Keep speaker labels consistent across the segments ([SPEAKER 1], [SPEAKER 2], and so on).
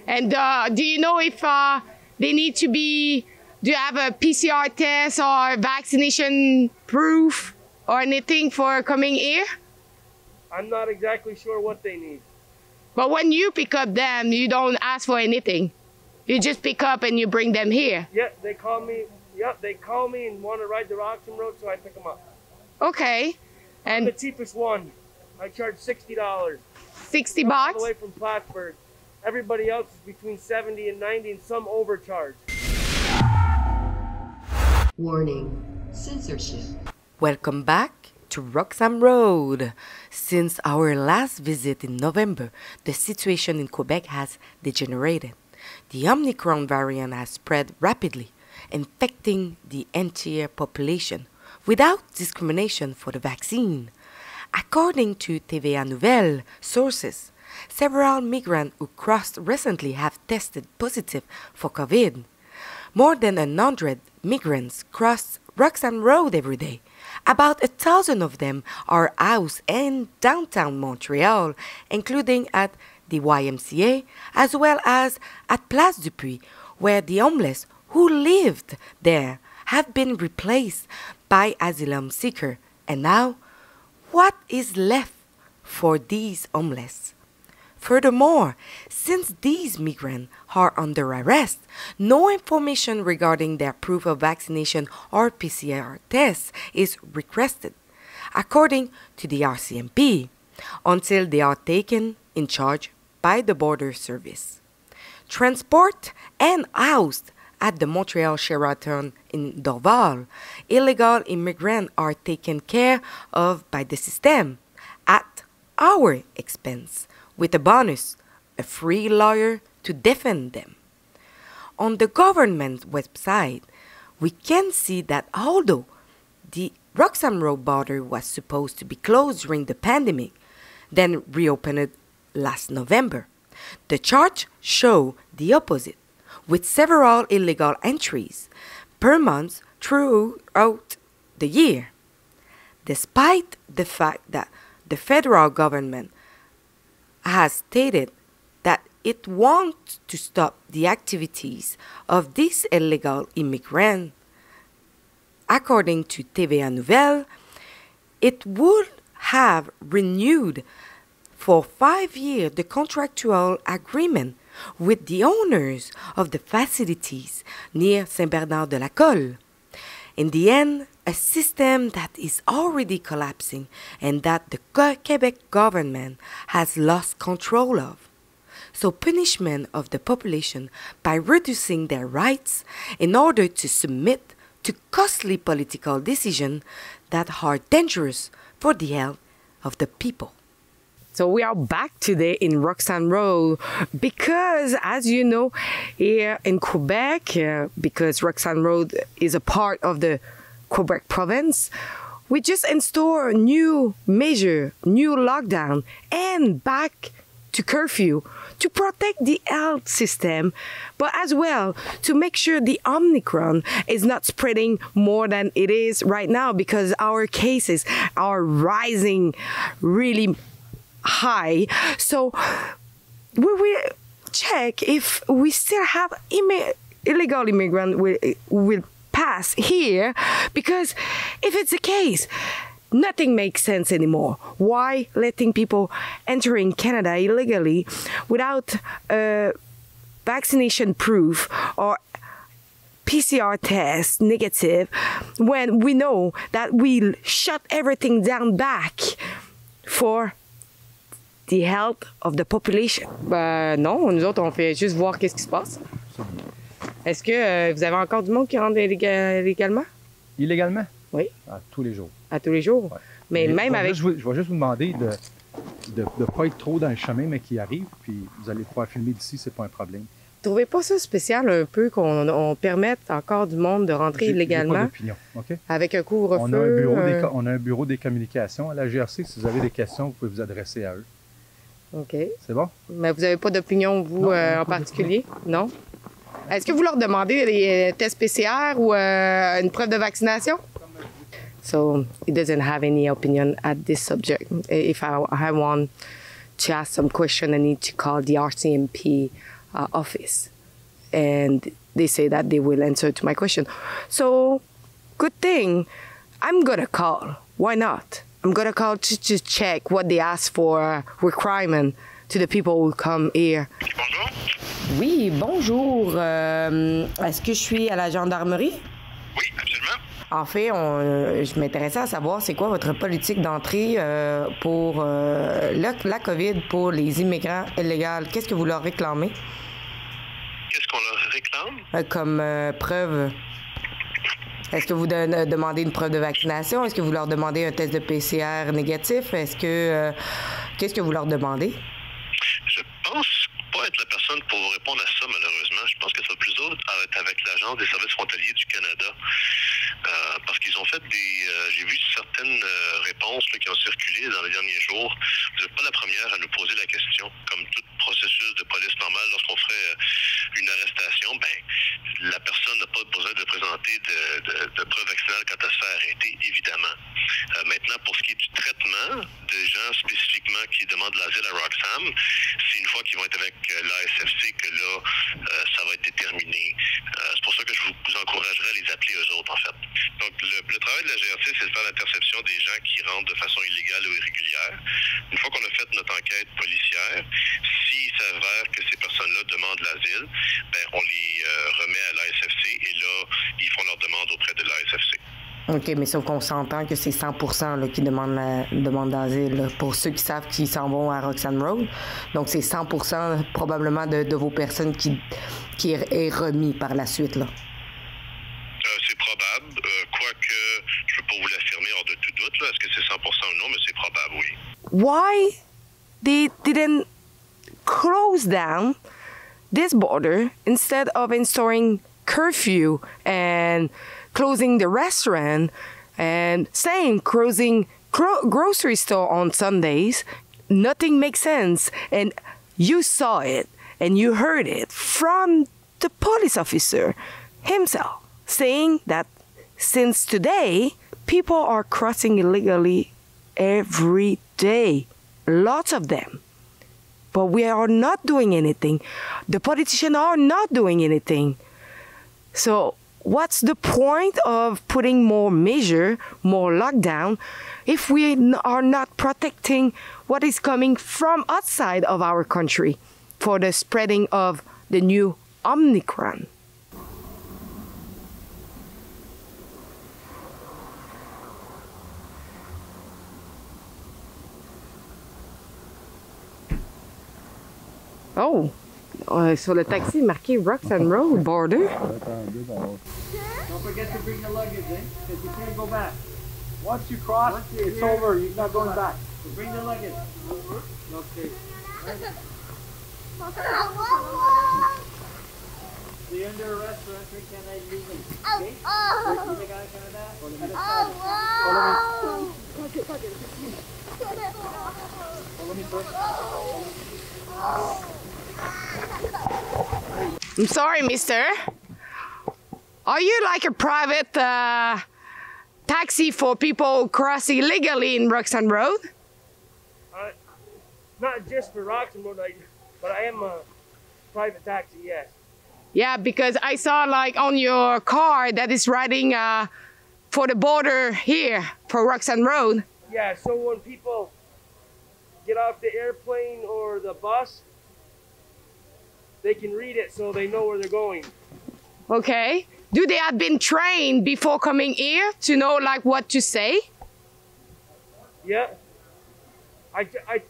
[SPEAKER 1] And do you know if they need to be, do you have a PCR test or vaccination proof or anything for coming here?
[SPEAKER 2] I'm not exactly sure what they need.
[SPEAKER 1] But when you pick up them, you don't ask for anything. You just pick up and you bring them here.
[SPEAKER 2] Yeah, they call me. Yep, they call me and want to ride the Roxham Road, so I pick them up.
[SPEAKER 1] Okay.
[SPEAKER 2] I'm
[SPEAKER 1] And
[SPEAKER 2] the cheapest one. I charge $60.
[SPEAKER 1] 60
[SPEAKER 2] All
[SPEAKER 1] bucks?
[SPEAKER 2] the way from Plattsburgh. Everybody else is between 70 and 90, and some overcharge.
[SPEAKER 3] Warning, censorship.
[SPEAKER 4] Welcome back to Roxham Road. Since our last visit in November, the situation in Quebec has degenerated. The Omicron variant has spread rapidly, infecting the entire population without discrimination for the vaccine. According to TVA Nouvelle sources, several migrants who crossed recently have tested positive for COVID. More than 100 migrants cross Roxham Road every day. About 1,000 of them are housed in downtown Montreal, including at the YMCA, as well as at Place du Puy, where the homeless who lived there have been replaced by asylum seekers. And now, what is left for these homeless? Furthermore, since these migrants are under arrest, no information regarding their proof of vaccination or PCR tests is requested, according to the RCMP, until they are taken in charge by the Border Service. Transport and housed at the Montreal Sheraton in Dorval, illegal immigrants are taken care of by the system at our expense, with a bonus, a free lawyer to defend them. On the government website, we can see that although the Roxham Road border was supposed to be closed during the pandemic, then reopened last November, the charts show the opposite, with several illegal entries per month throughout the year. Despite the fact that the federal government has stated that it wants to stop the activities of these illegal immigrants, according to TVA Nouvelle, it would have renewed for 5 years the contractual agreement with the owners of the facilities near Saint-Bernard-de-la-Colle. In the end, a system that is already collapsing and that the Quebec government has lost control of. So punishment of the population by reducing their rights in order to submit to costly political decisions that are dangerous for the health of the people.
[SPEAKER 1] So we are back today in Roxham Road because, as you know, here in Quebec, because Roxham Road is a part of the Quebec province, we just install new measure, new lockdown, and back to curfew to protect the health system, but as well to make sure the Omicron is not spreading more than it is right now, because our cases are rising really high. So we will check if we still have illegal immigrants will pass here, because if it's the case, nothing makes sense anymore. Why letting people entering Canada illegally without vaccination proof or PCR test negative when we know that we'll shut everything down back for the health of the population? Non, nous autres, on fait juste voir qu'est-ce qui se passe. Est-ce que vous avez encore du monde qui rentre illégalement?
[SPEAKER 5] Illégalement?
[SPEAKER 1] Oui.
[SPEAKER 5] À tous les jours.
[SPEAKER 1] À tous les jours?
[SPEAKER 5] Ouais.
[SPEAKER 1] Mais même avec...
[SPEAKER 5] Je vais juste vous demander de ne pas être trop dans le chemin, mais qui arrive, puis vous allez pouvoir filmer d'ici, c'est pas un problème.
[SPEAKER 1] Trouvez pas ça spécial un peu qu'on permette encore du monde de rentrer illégalement?
[SPEAKER 5] J'ai pas d'opinion, OK?
[SPEAKER 1] Avec un couvre-feu?
[SPEAKER 5] On a un bureau des communications à la GRC. Si vous avez des questions, vous pouvez vous adresser à eux.
[SPEAKER 1] OK.
[SPEAKER 5] C'est bon?
[SPEAKER 1] Mais vous n'avez pas d'opinion, vous, en particulier? Non? Est-ce que vous leur demandez des tests PCR ou une preuve de vaccination? So, he doesn't have any opinion at this subject. If I want to ask some question, I need to call the RCMP office. And they say that they will answer to my question. So, good thing. I'm going to call. Why not? I'm going to call to check what they ask for requirement to the people who come here.
[SPEAKER 6] Bonjour.
[SPEAKER 4] Oui, bonjour. Est-ce que je suis à la gendarmerie?
[SPEAKER 6] Oui, absolument.
[SPEAKER 4] En fait, je m'intéressais à savoir c'est quoi votre politique d'entrée pour la COVID pour les immigrants illégaux. Qu'est-ce que vous leur réclamez?
[SPEAKER 6] Qu'est-ce qu'on leur réclame?
[SPEAKER 4] Comme preuve. Est-ce que vous demandez une preuve de vaccination? Est-ce que vous leur demandez un test de PCR négatif? Est-ce que qu'est-ce que vous leur demandez?
[SPEAKER 6] Je pense pas être la personne pour vous répondre à ça, malheureusement. Je pense que ça va plus autre avec l'Agence des services frontaliers du Canada. Parce qu'ils ont fait j'ai vu certaines réponses là, qui ont circulé dans les derniers jours. Vous n'êtes pas la première à nous poser la question. Comme tout processus de police normal, lorsqu'on ferait une arrestation, la personne n'a pas besoin de présenter de preuve vaccinale quand elle se fait arrêter, évidemment. Maintenant, pour ce qui est du traitement des gens spécifiquement qui demandent l'asile à Roxham, c'est une fois qu'ils vont être avec l'ASFC que là, ça va être déterminé. C'est pour ça que je vous encouragerais à les appeler eux autres, en fait. Donc, le travail de la GRC, c'est de faire l'interception des gens qui rentrent de façon illégale ou irrégulière. Une fois qu'on a fait notre enquête policière, s'il s'avère que ces personnes-là demandent l'asile, on les remet à l'ASFC et là, ils font leur demande auprès de l'ASFC.
[SPEAKER 4] OK, mais sauf qu'on s'entend que c'est 100% là, qui demandent d'asile pour ceux qui savent qu'ils s'en vont à Roxham Road. Donc, c'est 100% probablement de vos personnes qui est remis par la suite, là.
[SPEAKER 6] C'est probable, quoique je ne peux pas vous l'affirmer hors de tout doute. Est-ce que c'est 100% ou non, mais c'est probable, oui.
[SPEAKER 1] Why they didn't close down this border instead of installing curfew and closing the restaurant and closing grocery store on Sundays? Nothing makes sense. And you saw it and you heard it from the police officer himself saying that since today, people are crossing illegally every day. Lots of them. But we are not doing anything. The politicians are not doing anything. So what's the point of putting more measure, more lockdown, if we are not protecting what is coming from outside of our country for the spreading of the new Omicron? Oh, sur le taxi marqué Roxham Road border.
[SPEAKER 2] Don't forget to bring the luggage, because you can't go back. Once you cross, it's over. You're not going back. So bring the luggage. Okay. So you're under arrest for entering Canada illegally. Okay? Follow me first.
[SPEAKER 1] I'm sorry, mister. Are you like a private taxi for people crossing illegally in Roxham Road?
[SPEAKER 2] Not just for Roxham Road, but I am a private taxi, yes.
[SPEAKER 1] Yeah, because I saw like on your car that is riding for the border here for Roxham Road.
[SPEAKER 2] Yeah, so when people get off the airplane or the bus, they can read it so they know where they're going.
[SPEAKER 1] Okay. Do they have been trained before coming here to know like what to say?
[SPEAKER 2] Yeah. I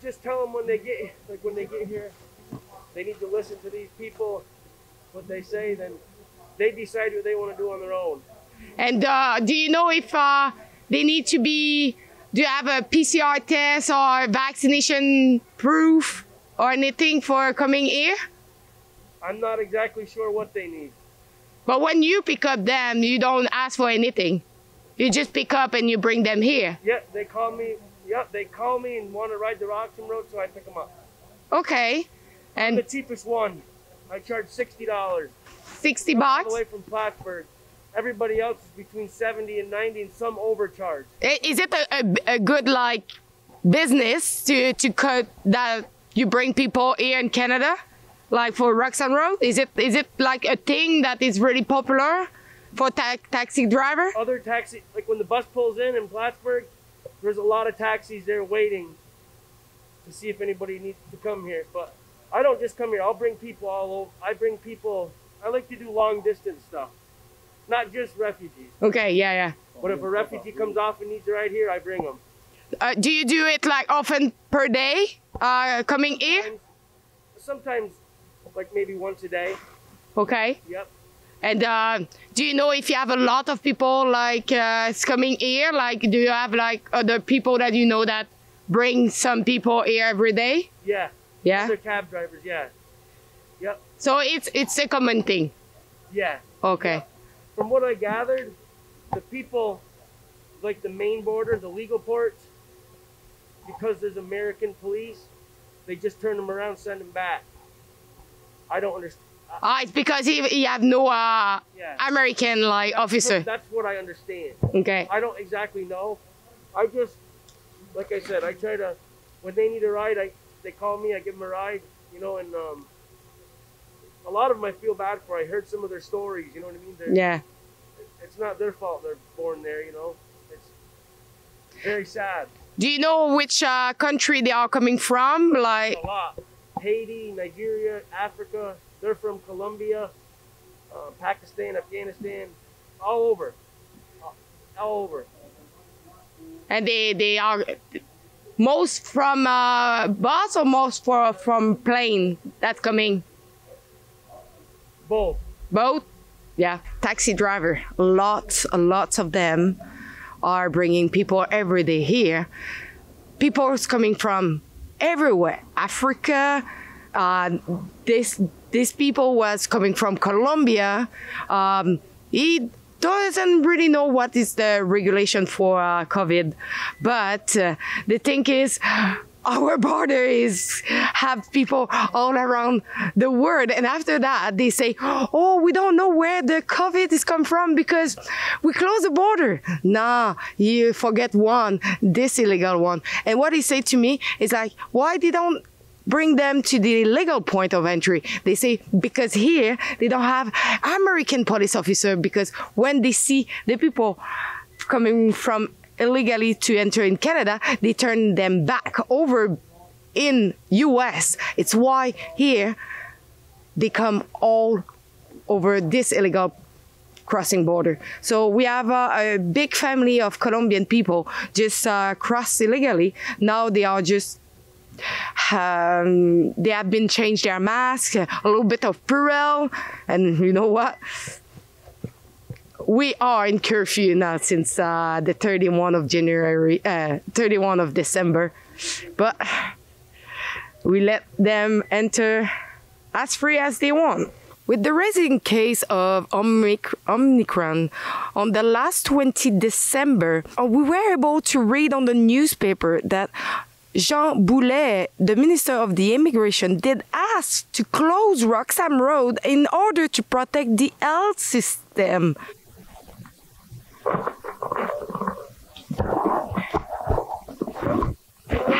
[SPEAKER 2] just tell them when they get here, they need to listen to these people, what they say, then they decide what they want to do on their own.
[SPEAKER 1] And do you know if they need to be, do you have a PCR test or vaccination proof or anything for coming here?
[SPEAKER 2] I'm not exactly sure what they need.
[SPEAKER 1] But when you pick up them, you don't ask for anything. You just pick up and you bring them here.
[SPEAKER 2] Yep, they call me. Yep, they call me and want to ride the Roxham Road, so I pick them up.
[SPEAKER 1] Okay.
[SPEAKER 2] I'm
[SPEAKER 1] And
[SPEAKER 2] the cheapest one. I charge $60.
[SPEAKER 1] 60
[SPEAKER 2] All
[SPEAKER 1] bucks?
[SPEAKER 2] the way from Plattsburgh. Everybody else is between 70 and 90, and some overcharge.
[SPEAKER 1] Is it a good like business to cut that you bring people here in Canada? Like for Roxham Road? Is it like a thing that is really popular for taxi driver?
[SPEAKER 2] Other taxi, like when the bus pulls in Plattsburgh, there's a lot of taxis there waiting to see if anybody needs to come here. But I don't just come here. I'll bring people all over. I like to do long distance stuff, not just refugees.
[SPEAKER 1] Okay, yeah.
[SPEAKER 2] But if a refugee comes off and needs a ride here, I bring them.
[SPEAKER 1] Do you do it like often per day, coming here?
[SPEAKER 2] Sometimes like maybe once a day.
[SPEAKER 1] Okay.
[SPEAKER 2] Yep.
[SPEAKER 1] And do you know if you have a lot of people like coming here? Like, do you have like other people that you know that bring some people here every day?
[SPEAKER 2] Yeah.
[SPEAKER 1] Yeah.
[SPEAKER 2] Other cab drivers. Yeah. Yep.
[SPEAKER 1] So it's a common thing.
[SPEAKER 2] Yeah.
[SPEAKER 1] Okay.
[SPEAKER 2] Yep. From what I gathered, the people like the main border, the legal ports, because there's American police, they just turn them around, send them back. I don't understand.
[SPEAKER 1] It's because he have no American like officer.
[SPEAKER 2] That's what I understand.
[SPEAKER 1] Okay.
[SPEAKER 2] I don't exactly know. I just, like I said, I try to, when they need a ride, they call me, I give them a ride, you know, and a lot of them I feel bad for. I heard some of their stories, you know what I mean?
[SPEAKER 1] Yeah.
[SPEAKER 2] It's not their fault they're born there, you know. It's very sad.
[SPEAKER 1] Do you know which country they are coming from? Like
[SPEAKER 2] A lot. Haiti, Nigeria, Africa. They're from Colombia, Pakistan, Afghanistan, all over. All over.
[SPEAKER 1] And they are most from bus or most from plane that's coming?
[SPEAKER 2] Both.
[SPEAKER 1] Both? Yeah. Taxi driver. Lots of them are bringing people every day here. People is coming from everywhere. Africa. This people was coming from Colombia. He doesn't really know what is the regulation for COVID, but the thing is, our border have people all around the world, and after that they say, "Oh, we don't know where the COVID is come from because we close the border." Nah, you forget one, this illegal one. And what he said to me is like, "Why they don't bring them to the legal point of entry?" They say because here they don't have American police officer, because when they see the people coming from illegally to enter in Canada, they turn them back over in US. It's why here they come all over this illegal crossing border. So we have a big family of Colombian people just cross illegally. Now they are just they have been changed their mask, a little bit of Purell, and you know what? We are in curfew now since the 31 of December, but we let them enter as free as they want. With the rising case of Omicron on the last 20 December, we were able to read on the newspaper that Jean Boulet, the Minister of the Immigration, did ask to close Roxham Road in order to protect the health system.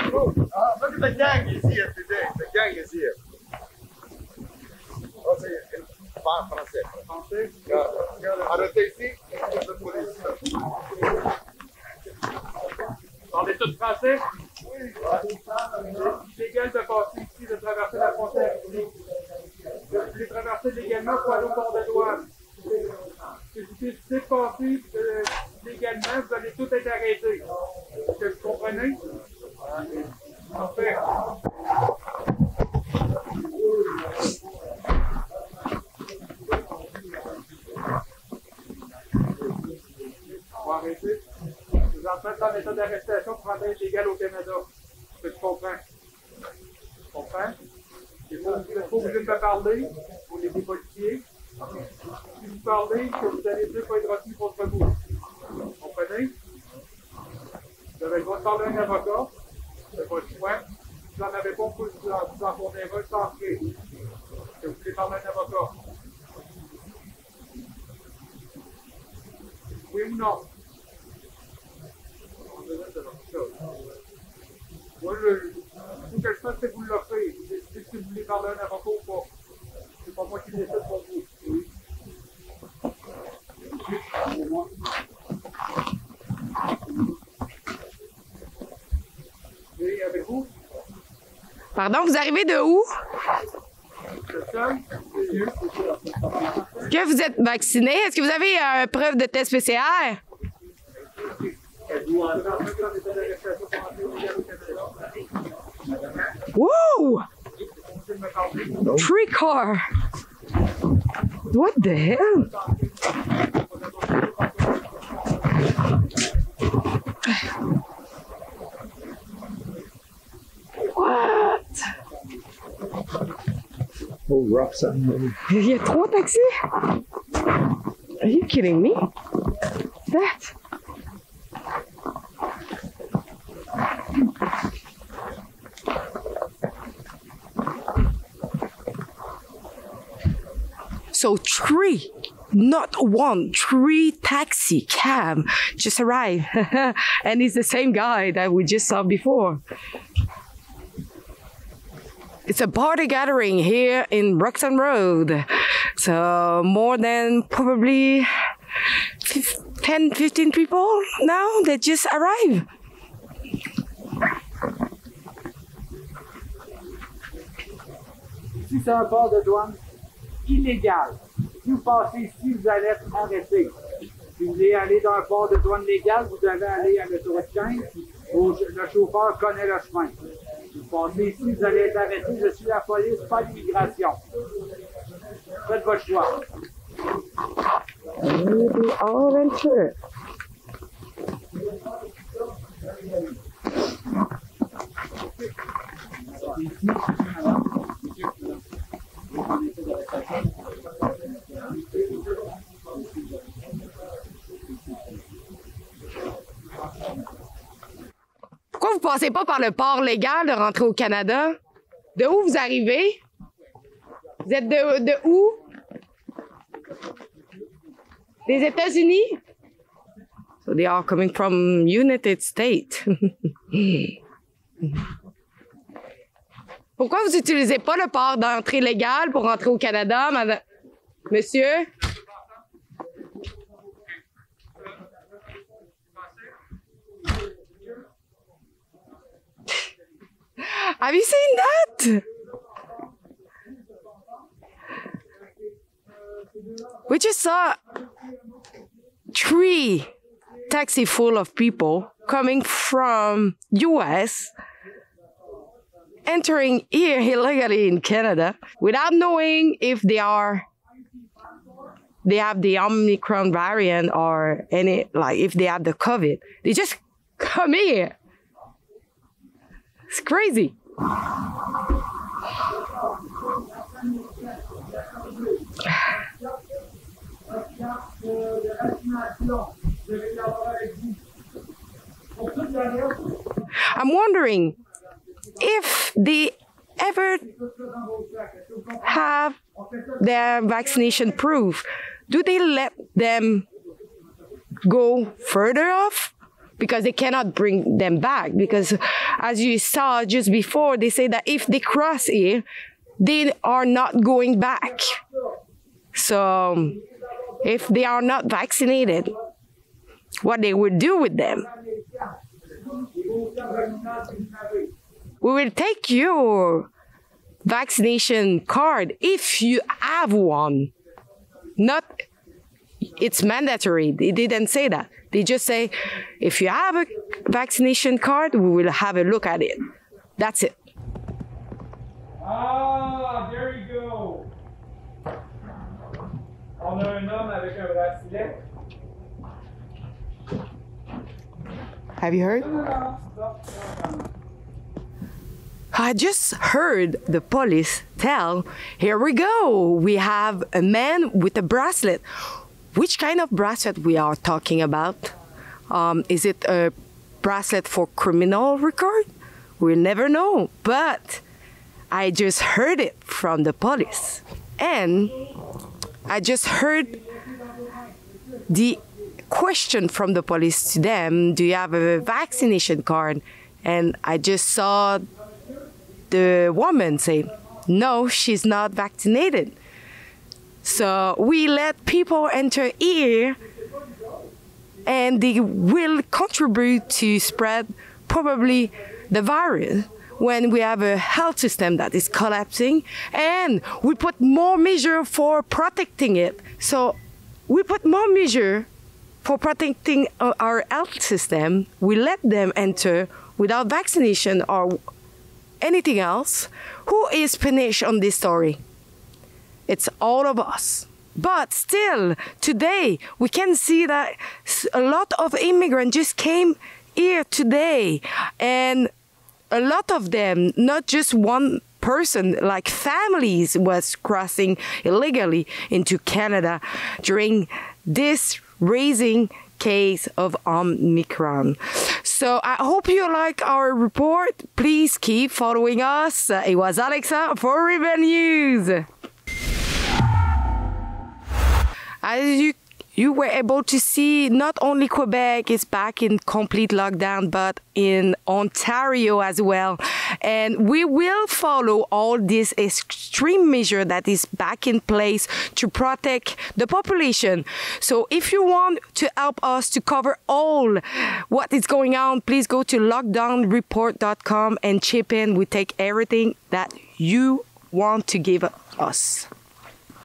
[SPEAKER 7] Look at the gang is here today. The gang is here. Oh, parle français. Français? Arrêtez ici. The police.
[SPEAKER 2] Parlez tous français? Oui. C'est légal de passer ici, de traverser la frontière ici. Vous voulez traverser légalement pour aller au port de douane. Si vous décidez de passer légalement, vous allez tout être arrêtés. Est-ce que vous comprenez? Parfait. On va arrêter. Vous en faites en état d'arrestation pour entrer illégal au Canada. Est-ce que tu comprends? Tu comprends? Vous n'êtes pas obligé de me parler, vous les policiers. Si vous parlez, que vous allez dire pas être retenu contre vous. Vous comprenez? Vous avez le droit de parler à un avocat. C'est pas le choix. Si vous n'en avez pas, vous en fournirez sans frais. Que vous voulez parler à un avocat. Oui ou non? On besoin de l'autre chose. Moi, il faut que je fasse que vous l'offrez. Vous décidez si vous voulez parler à un avocat ou pas.
[SPEAKER 7] C'est pas moi qui décide pour vous. C'est moi. Et avec vous?
[SPEAKER 1] Pardon, vous arrivez de où? Est-ce que vous êtes vacciné? Est-ce que vous avez preuve de test PCR? Whoa! 3 car. What the hell? What?
[SPEAKER 5] Oh, Roxham Road.
[SPEAKER 1] Il y a 3 taxis? Are you kidding me? That? So 3, not 1, 3 taxi cab just arrived. And it's the same guy that we just saw before. It's a party gathering here in Roxham Road. So more than probably 10, 15 people now that just arrived.
[SPEAKER 8] Si c'est un port de douane illégal, si vous passez ici, vous allez être arrêté. Si vous voulez aller dans un port de douane légal, vous devez aller à l'autoroute 15. Le chauffeur connaît le chemin. Vous passez ici, vous allez être arrêté. Je suis la police, pas l'immigration. Faites votre choix.
[SPEAKER 1] Pourquoi vous passez pas par le port légal de rentrer au Canada? De où vous arrivez? Vous êtes de où? Des États-Unis? So they are coming from United States. Pourquoi vous n'utilisez pas le port d'entrée légale pour rentrer au Canada, madame? Monsieur? Have you seen that? We just saw 3 taxi full of people coming from US entering here illegally in Canada without knowing if they have the Omicron variant or if they have the COVID. They just come here. It's crazy. I'm wondering if they ever have their vaccination proof, do they let them go further off? Because they cannot bring them back. Because as you saw just before, they say that if they cross here, they are not going back. So if they are not vaccinated, what they would do with them? We will take your vaccination card if you have one. Not, it's mandatory. They didn't say that. They just say, if you have a vaccination card, we will have a look at it. That's it.
[SPEAKER 8] Ah, there you go. On a un homme avec un bracelet.
[SPEAKER 1] Have you heard? I just heard the police tell, here we go. We have a man with a bracelet. Which kind of bracelet we are talking about? Is it a bracelet for criminal record? We'll never know. But I just heard it from the police. And I just heard the question from the police to them, do you have a vaccination card? And I just saw the woman say, no, she's not vaccinated. So we let people enter here, and they will contribute to spread probably the virus when we have a health system that is collapsing, and we put more measure for protecting it. So we put more measure for protecting our health system. We let them enter without vaccination or anything else. Who is punished on this story? It's all of us. But still, today, we can see that a lot of immigrants just came here today. And a lot of them, not just one person, like families, was crossing illegally into Canada during this raising case of Omicron. So I hope you like our report. Please keep following us. It was Alexa for Rebel News. As you were able to see, not only Quebec is back in complete lockdown, but in Ontario as well. And we will follow all this extreme measure that is back in place to protect the population. So if you want to help us to cover all what is going on, please go to lockdownreport.com and chip in. We take everything that you want to give us.